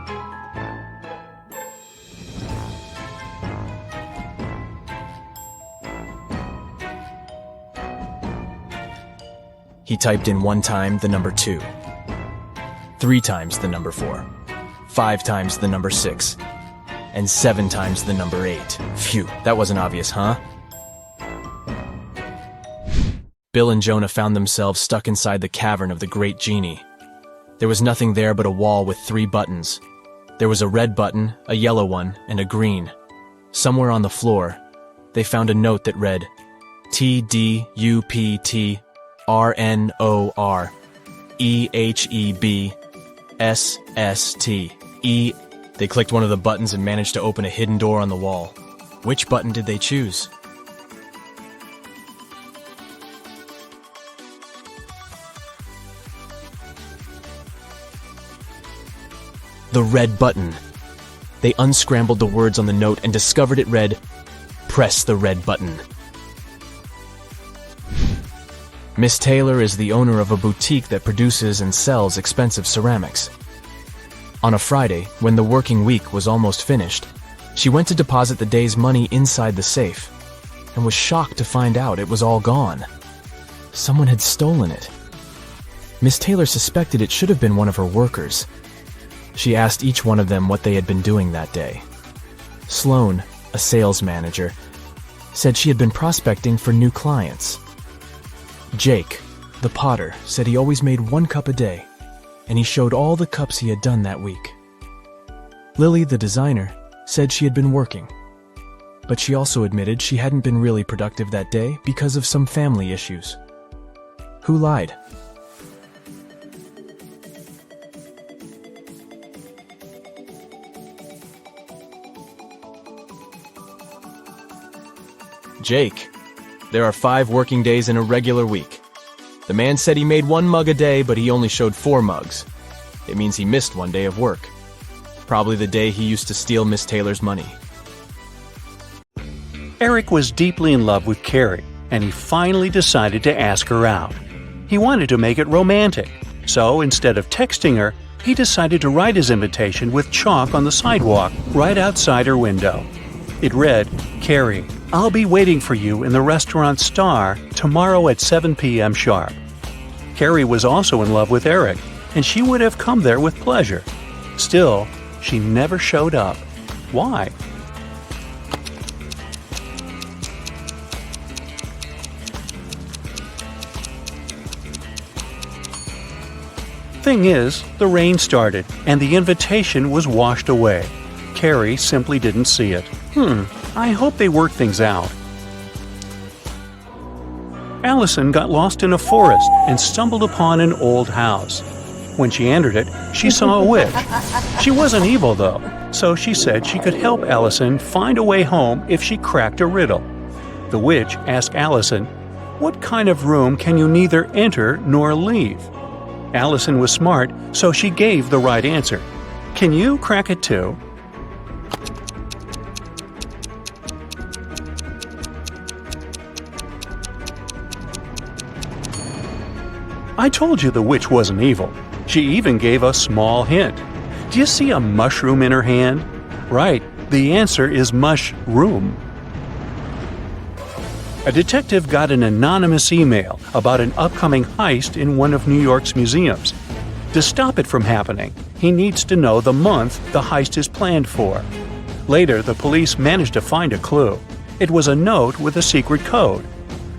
Speaker 3: He typed in one time the number 2. 3 times the number 4, 5 times the number 6, and 7 times the number 8. Phew, that wasn't obvious, huh? Bill and Jonah found themselves stuck inside the cavern of the Great Genie. There was nothing there but a wall with 3 buttons. There was a red button, a yellow one, and a green. Somewhere on the floor, they found a note that read, TDUPTRNOREHEBSSTE. They clicked one of the buttons and managed to open a hidden door on the wall. Which button did they choose? The red button. They unscrambled the words on the note and discovered it read, "Press the red button." Miss Taylor is the owner of a boutique that produces and sells expensive ceramics. On a Friday, when the working week was almost finished, she went to deposit the day's money inside the safe and was shocked to find out it was all gone. Someone had stolen it. Miss Taylor suspected it should have been one of her workers. She asked each one of them what they had been doing that day. Sloan, a sales manager, said she had been prospecting for new clients. Jake, the potter, said he always made 1 cup a day, and he showed all the cups he had done that week. Lily, the designer, said she had been working, but she also admitted she hadn't been really productive that day because of some family issues. Who lied? Jake. There are 5 working days in a regular week. The man said he made 1 mug a day, but he only showed 4 mugs. It means he missed 1 day of work. Probably the day he used to steal Miss Taylor's money.
Speaker 2: Eric was deeply in love with Carrie, and he finally decided to ask her out. He wanted to make it romantic, so instead of texting her, he decided to write his invitation with chalk on the sidewalk right outside her window. It read, "Carrie, I'll be waiting for you in the restaurant Star tomorrow at 7 p.m. sharp." Carrie was also in love with Eric, and she would have come there with pleasure. Still, she never showed up. Why? Thing is, the rain started, and the invitation was washed away. Carrie simply didn't see it. I hope they work things out. Allison got lost in a forest and stumbled upon an old house. When she entered it, she saw a witch. She wasn't evil, though, so she said she could help Allison find a way home if she cracked a riddle. The witch asked Allison, "What kind of room can you neither enter nor leave?" Allison was smart, so she gave the right answer. "Can you crack it too?" I told you the witch wasn't evil. She even gave a small hint. Do you see a mushroom in her hand? Right, the answer is mushroom. A detective got an anonymous email about an upcoming heist in one of New York's museums. To stop it from happening, he needs to know the month the heist is planned for. Later, the police managed to find a clue. It was a note with a secret code.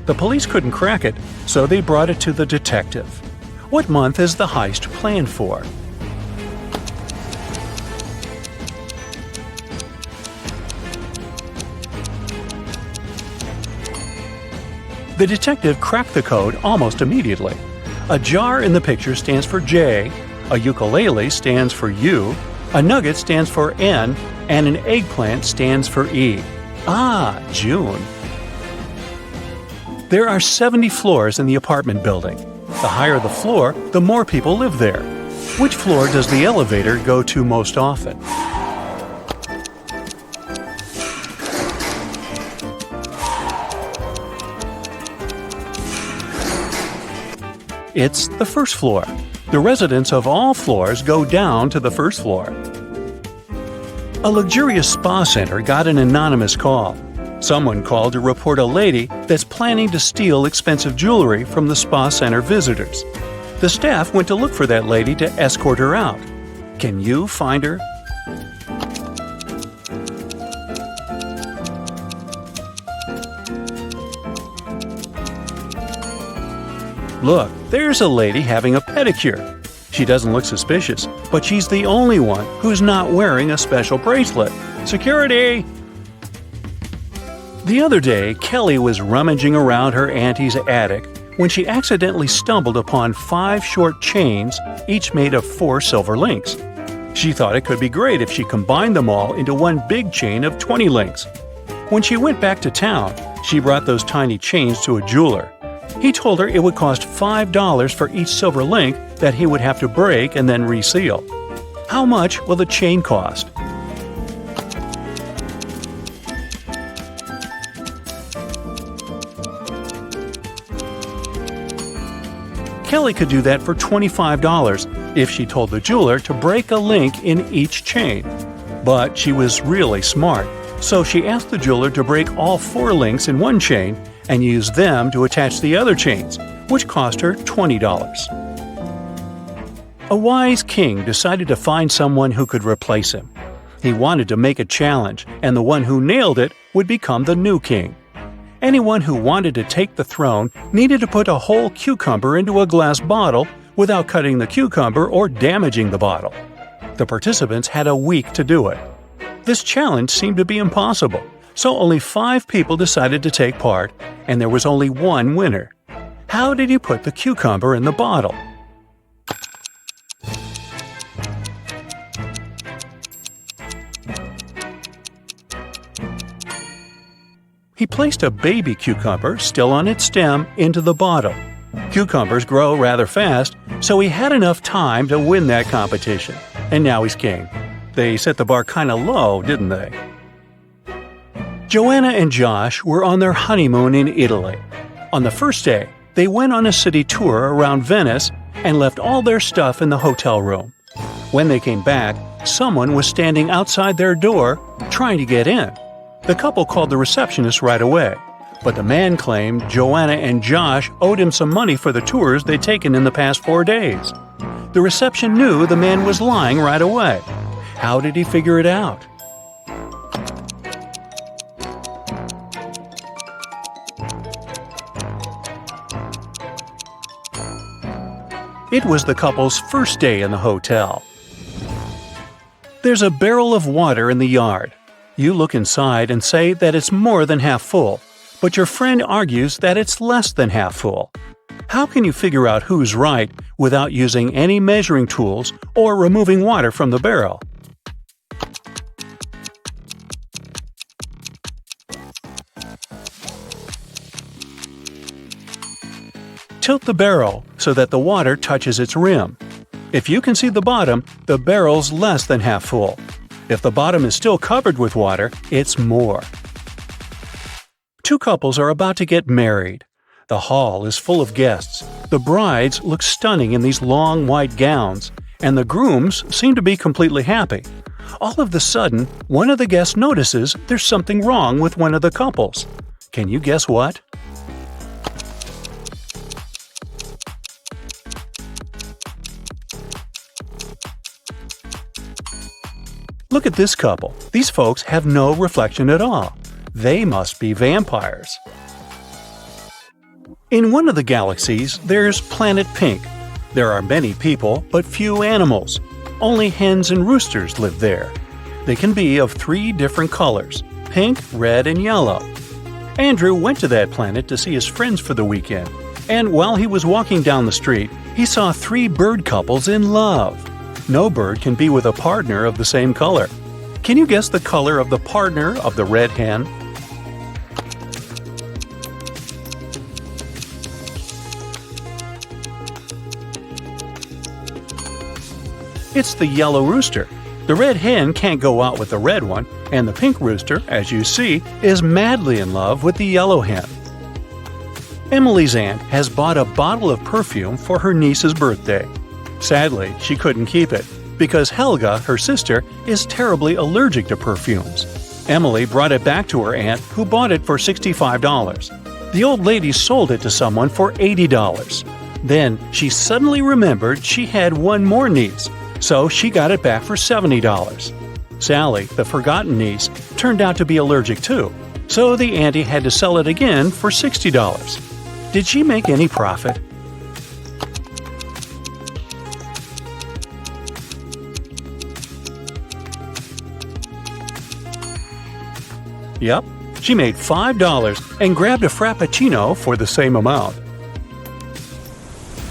Speaker 2: The police couldn't crack it, so they brought it to the detective. What month is the heist planned for? The detective cracked the code almost immediately. A jar in the picture stands for J, a ukulele stands for U, a nugget stands for N, and an eggplant stands for E. Ah, June. There are 70 floors in the apartment building. The higher the floor, the more people live there. Which floor does the elevator go to most often? It's the first floor. The residents of all floors go down to the first floor. A luxurious spa center got an anonymous call. Someone called to report a lady that's planning to steal expensive jewelry from the spa center visitors. The staff went to look for that lady to escort her out. Can you find her? Look, there's a lady having a pedicure. She doesn't look suspicious, but she's the only one who's not wearing a special bracelet. Security! The other day, Kelly was rummaging around her auntie's attic when she accidentally stumbled upon 5 short chains, each made of 4 silver links. She thought it could be great if she combined them all into one big chain of 20 links. When she went back to town, she brought those tiny chains to a jeweler. He told her it would cost $5 for each silver link that he would have to break and then reseal. How much will the chain cost? Kelly could do that for $25 if she told the jeweler to break a link in each chain. But she was really smart, so she asked the jeweler to break all 4 links in one chain and use them to attach the other chains, which cost her $20. A wise king decided to find someone who could replace him. He wanted to make a challenge, and the one who nailed it would become the new king. Anyone who wanted to take the throne needed to put a whole cucumber into a glass bottle without cutting the cucumber or damaging the bottle. The participants had a week to do it. This challenge seemed to be impossible, so only 5 people decided to take part, and there was only one winner. How did he put the cucumber in the bottle? He placed a baby cucumber, still on its stem, into the bottle. Cucumbers grow rather fast, so he had enough time to win that competition. And now he's king. They set the bar kinda low, didn't they? Joanna and Josh were on their honeymoon in Italy. On the first day, they went on a city tour around Venice and left all their stuff in the hotel room. When they came back, someone was standing outside their door trying to get in. The couple called the receptionist right away, but the man claimed Joanna and Josh owed him some money for the tours they'd taken in the past 4 days. The reception knew the man was lying right away. How did he figure it out? It was the couple's first day in the hotel. There's a barrel of water in the yard. You look inside and say that it's more than half full, but your friend argues that it's less than half full. How can you figure out who's right without using any measuring tools or removing water from the barrel? Tilt the barrel so that the water touches its rim. If you can see the bottom, the barrel's less than half full. If the bottom is still covered with water, it's more. 2 couples are about to get married. The hall is full of guests. The brides look stunning in these long white gowns, and the grooms seem to be completely happy. All of a sudden, one of the guests notices there's something wrong with one of the couples. Can you guess what? Look at this couple. These folks have no reflection at all. They must be vampires. In one of the galaxies, there's planet Pink. There are many people, but few animals. Only hens and roosters live there. They can be of 3 different colors: pink, red, and yellow. Andrew went to that planet to see his friends for the weekend, and while he was walking down the street, he saw 3 bird couples in love. No bird can be with a partner of the same color. Can you guess the color of the partner of the red hen? It's the yellow rooster. The red hen can't go out with the red one, and the pink rooster, as you see, is madly in love with the yellow hen. Emily's aunt has bought a bottle of perfume for her niece's birthday. Sadly, she couldn't keep it, because Helga, her sister, is terribly allergic to perfumes. Emily brought it back to her aunt, who bought it for $65. The old lady sold it to someone for $80. Then she suddenly remembered she had one more niece, so she got it back for $70. Sally, the forgotten niece, turned out to be allergic too, so the auntie had to sell it again for $60. Did she make any profit? Yep, she made $5 and grabbed a frappuccino for the same amount.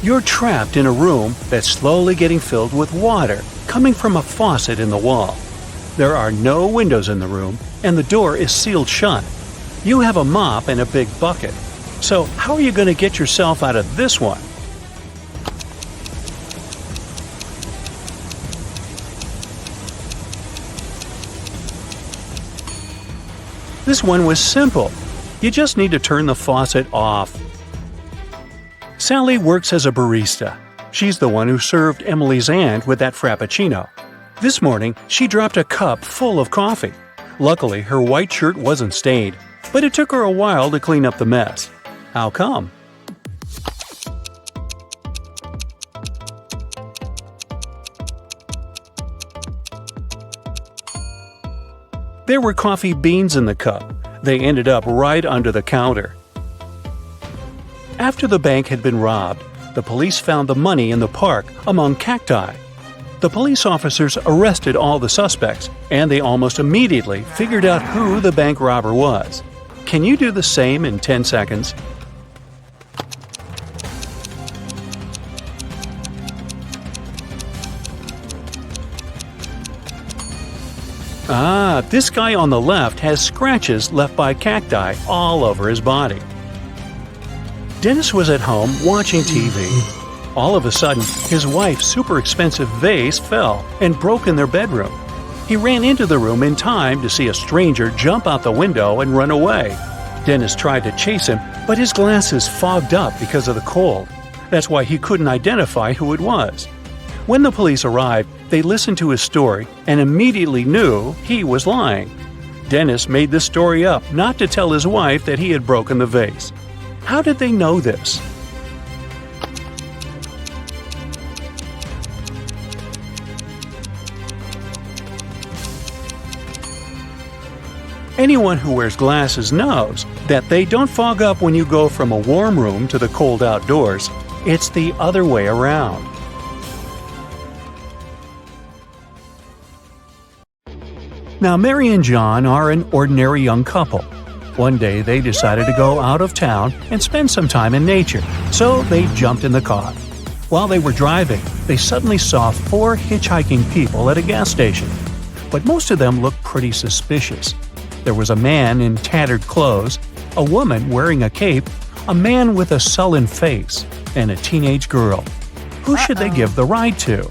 Speaker 2: You're trapped in a room that's slowly getting filled with water coming from a faucet in the wall. There are no windows in the room, and the door is sealed shut. You have a mop and a big bucket. So how are you going to get yourself out of this one? This one was simple. You just need to turn the faucet off. Sally works as a barista. She's the one who served Emily's aunt with that frappuccino. This morning, she dropped a cup full of coffee. Luckily, her white shirt wasn't stained, but it took her a while to clean up the mess. How come? There were coffee beans in the cup. They ended up right under the counter. After the bank had been robbed, the police found the money in the park among cacti. The police officers arrested all the suspects, and they almost immediately figured out who the bank robber was. Can you do the same in 10 seconds? This guy on the left has scratches left by cacti all over his body. Dennis was at home watching TV. All of a sudden, his wife's super expensive vase fell and broke in their bedroom. He ran into the room in time to see a stranger jump out the window and run away. Dennis tried to chase him, but his glasses fogged up because of the cold. That's why he couldn't identify who it was. When the police arrived, they listened to his story and immediately knew he was lying. Dennis made this story up not to tell his wife that he had broken the vase. How did they know this? Anyone who wears glasses knows that they don't fog up when you go from a warm room to the cold outdoors. It's the other way around. Now, Mary and John are an ordinary young couple. One day they decided to go out of town and spend some time in nature, so they jumped in the car. While they were driving, they suddenly saw 4 hitchhiking people at a gas station. But most of them looked pretty suspicious. There was a man in tattered clothes, a woman wearing a cape, a man with a sullen face, and a teenage girl. Who should they give the ride to?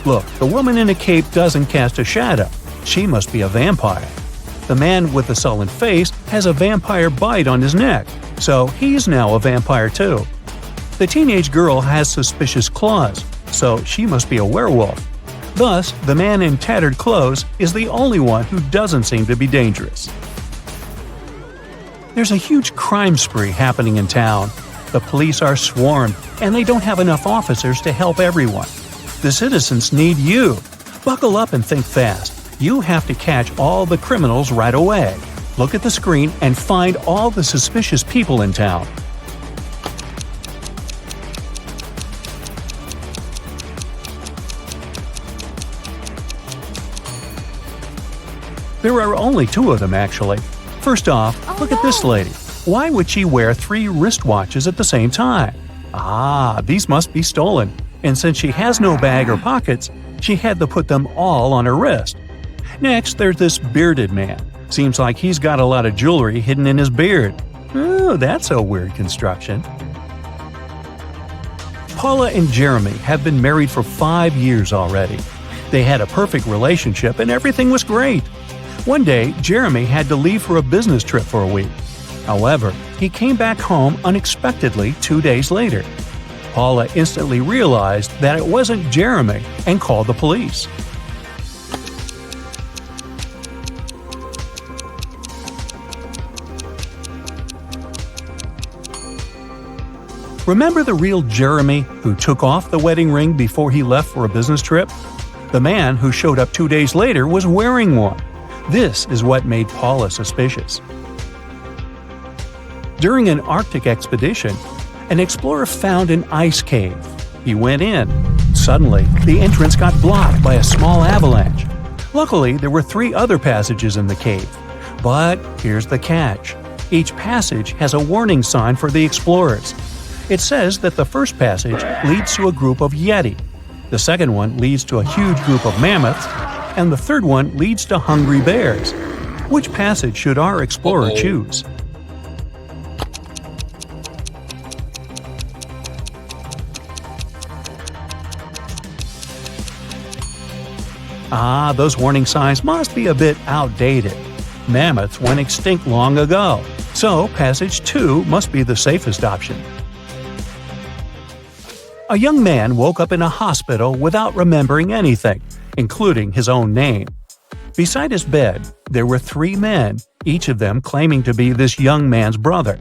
Speaker 2: Look, the woman in a cape doesn't cast a shadow. She must be a vampire. The man with the sullen face has a vampire bite on his neck, so he's now a vampire too. The teenage girl has suspicious claws, so she must be a werewolf. Thus, the man in tattered clothes is the only one who doesn't seem to be dangerous. There's a huge crime spree happening in town. The police are swarmed, and they don't have enough officers to help everyone. The citizens need you. Buckle up and think fast. You have to catch all the criminals right away. Look at the screen and find all the suspicious people in town. There are only 2 of them, actually. First off, look at this lady. Why would she wear 3 wristwatches at the same time? These must be stolen. And since she has no bag or pockets, she had to put them all on her wrist. Next, there's this bearded man. Seems like he's got a lot of jewelry hidden in his beard. Oh, that's a weird construction. Paula and Jeremy have been married for 5 years already. They had a perfect relationship and everything was great. One day, Jeremy had to leave for a business trip for a week. However, he came back home unexpectedly 2 days later. Paula instantly realized that it wasn't Jeremy and called the police. Remember the real Jeremy who took off the wedding ring before he left for a business trip? The man who showed up 2 days later was wearing one. This is what made Paula suspicious. During an Arctic expedition, an explorer found an ice cave. He went in. Suddenly, the entrance got blocked by a small avalanche. Luckily, there were 3 other passages in the cave. But here's the catch. Each passage has a warning sign for the explorers. It says that the first passage leads to a group of Yeti, the second one leads to a huge group of mammoths, and the third one leads to hungry bears. Which passage should our explorer choose? Those warning signs must be a bit outdated. Mammoths went extinct long ago, so passage 2 must be the safest option. A young man woke up in a hospital without remembering anything, including his own name. Beside his bed, there were 3 men, each of them claiming to be this young man's brother.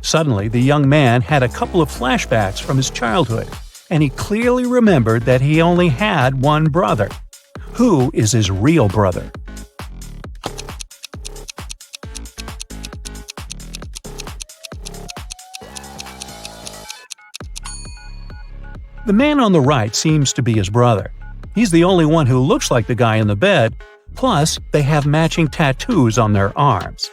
Speaker 2: Suddenly, the young man had a couple of flashbacks from his childhood, and he clearly remembered that he only had one brother. Who is his real brother? The man on the right seems to be his brother. He's the only one who looks like the guy in the bed, plus they have matching tattoos on their arms.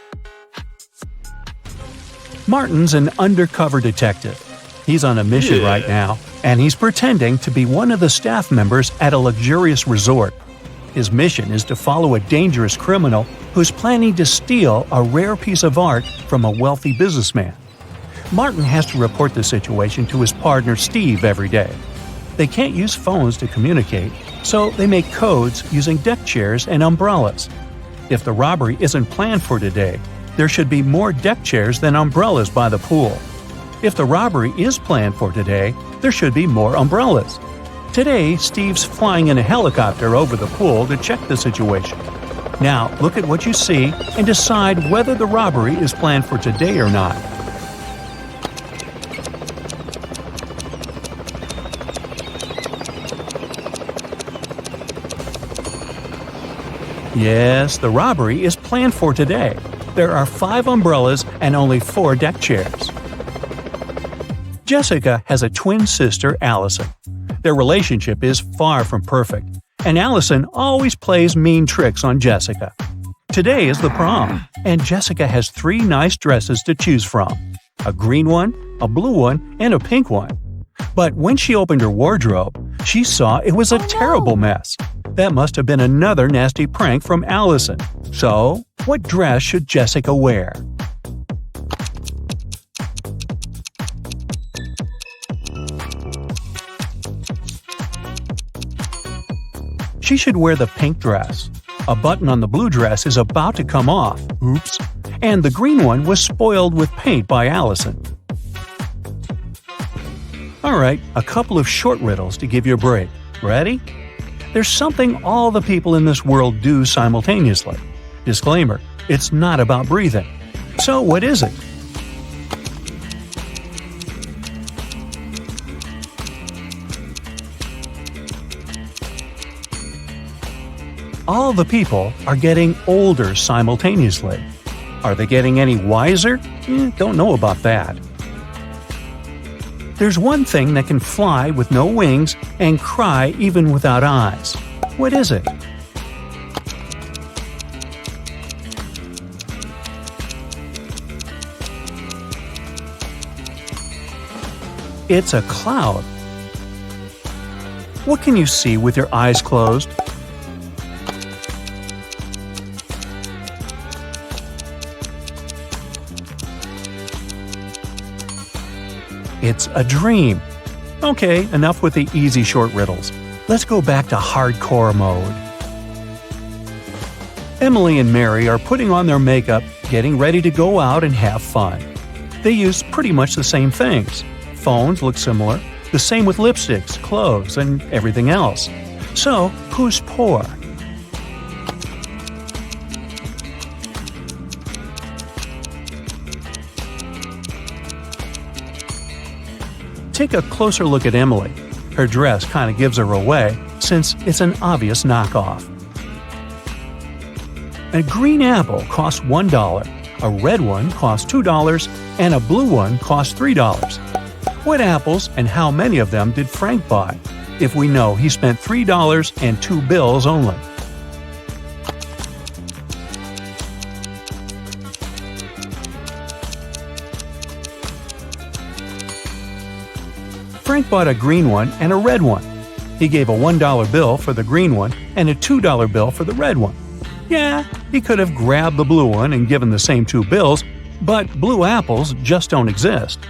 Speaker 2: Martin's an undercover detective. He's on a mission right now, and he's pretending to be one of the staff members at a luxurious resort. His mission is to follow a dangerous criminal who's planning to steal a rare piece of art from a wealthy businessman. Martin has to report the situation to his partner Steve every day. They can't use phones to communicate, so they make codes using deck chairs and umbrellas. If the robbery isn't planned for today, there should be more deck chairs than umbrellas by the pool. If the robbery is planned for today, there should be more umbrellas. Today, Steve's flying in a helicopter over the pool to check the situation. Now, look at what you see and decide whether the robbery is planned for today or not. Yes, the robbery is planned for today. There are 5 umbrellas and only 4 deck chairs. Jessica has a twin sister, Allison. Their relationship is far from perfect, and Allison always plays mean tricks on Jessica. Today is the prom, and Jessica has 3 nice dresses to choose from: a green one, a blue one, and a pink one. But when she opened her wardrobe, she saw it was a terrible mess. That must have been another nasty prank from Allison. So, what dress should Jessica wear? She should wear the pink dress. A button on the blue dress is about to come off. Oops. And the green one was spoiled with paint by Allison. Alright, a couple of short riddles to give you a break. Ready? There's something all the people in this world do simultaneously. Disclaimer, it's not about breathing. So what is it? All the people are getting older simultaneously. Are they getting any wiser? Don't know about that. There's one thing that can fly with no wings and cry even without eyes. What is it? It's a cloud. What can you see with your eyes closed? It's a dream. Okay, enough with the easy short riddles. Let's go back to hardcore mode. Emily and Mary are putting on their makeup, getting ready to go out and have fun. They use pretty much the same things. Phones look similar, the same with lipsticks, clothes, and everything else. So, who's poor? Take a closer look at Emily. Her dress kind of gives her away, since it's an obvious knockoff. A green apple costs $1, a red one costs $2, and a blue one costs $3. What apples and how many of them did Frank buy, if we know he spent $3 and 2 bills only? Frank bought a green one and a red one. He gave a $1 bill for the green one and a $2 bill for the red one. Yeah, he could have grabbed the blue one and given the same 2 bills, but blue apples just don't exist.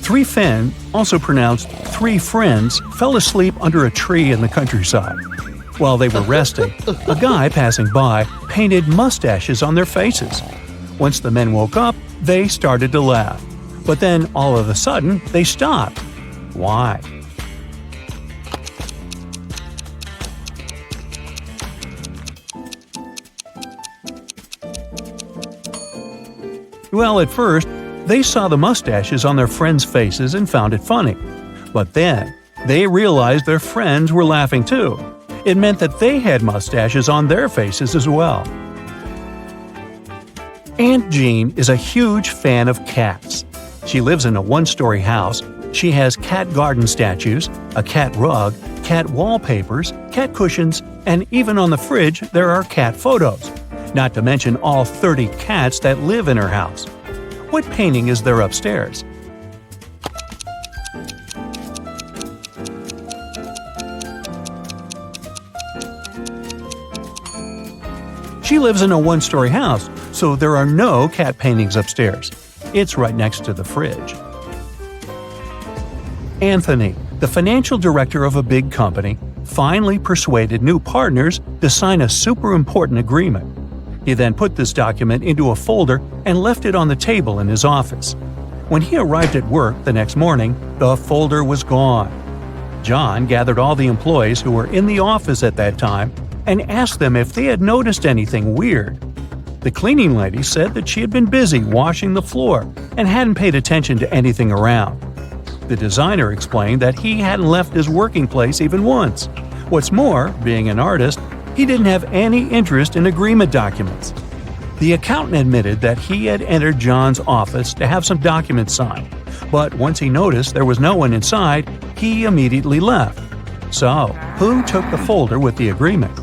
Speaker 2: 3 Fen, also pronounced 3 friends, fell asleep under a tree in the countryside. While they were resting, a guy passing by painted mustaches on their faces. Once the men woke up, they started to laugh. But then, all of a sudden, they stopped. Why? Well, at first, they saw the mustaches on their friends' faces and found it funny. But then, they realized their friends were laughing too. It meant that they had mustaches on their faces as well. Aunt Jean is a huge fan of cats. She lives in a 1-story house. She has cat garden statues, a cat rug, cat wallpapers, cat cushions, and even on the fridge there are cat photos. Not to mention all 30 cats that live in her house. What painting is there upstairs? She lives in a 1-story house, so there are no cat paintings upstairs. It's right next to the fridge. Anthony, the financial director of a big company, finally persuaded new partners to sign a super important agreement. He then put this document into a folder and left it on the table in his office. When he arrived at work the next morning, the folder was gone. John gathered all the employees who were in the office at that time and asked them if they had noticed anything weird. The cleaning lady said that she had been busy washing the floor and hadn't paid attention to anything around. The designer explained that he hadn't left his working place even once. What's more, being an artist, he didn't have any interest in agreement documents. The accountant admitted that he had entered John's office to have some documents signed, but once he noticed there was no one inside, he immediately left. So, who took the folder with the agreement?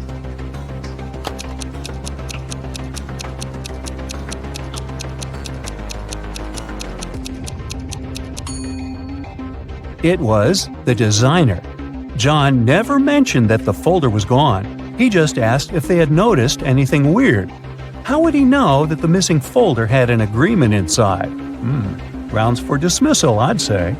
Speaker 2: It was the designer. John never mentioned that the folder was gone. He just asked if they had noticed anything weird. How would he know that the missing folder had an agreement inside? Grounds for dismissal, I'd say.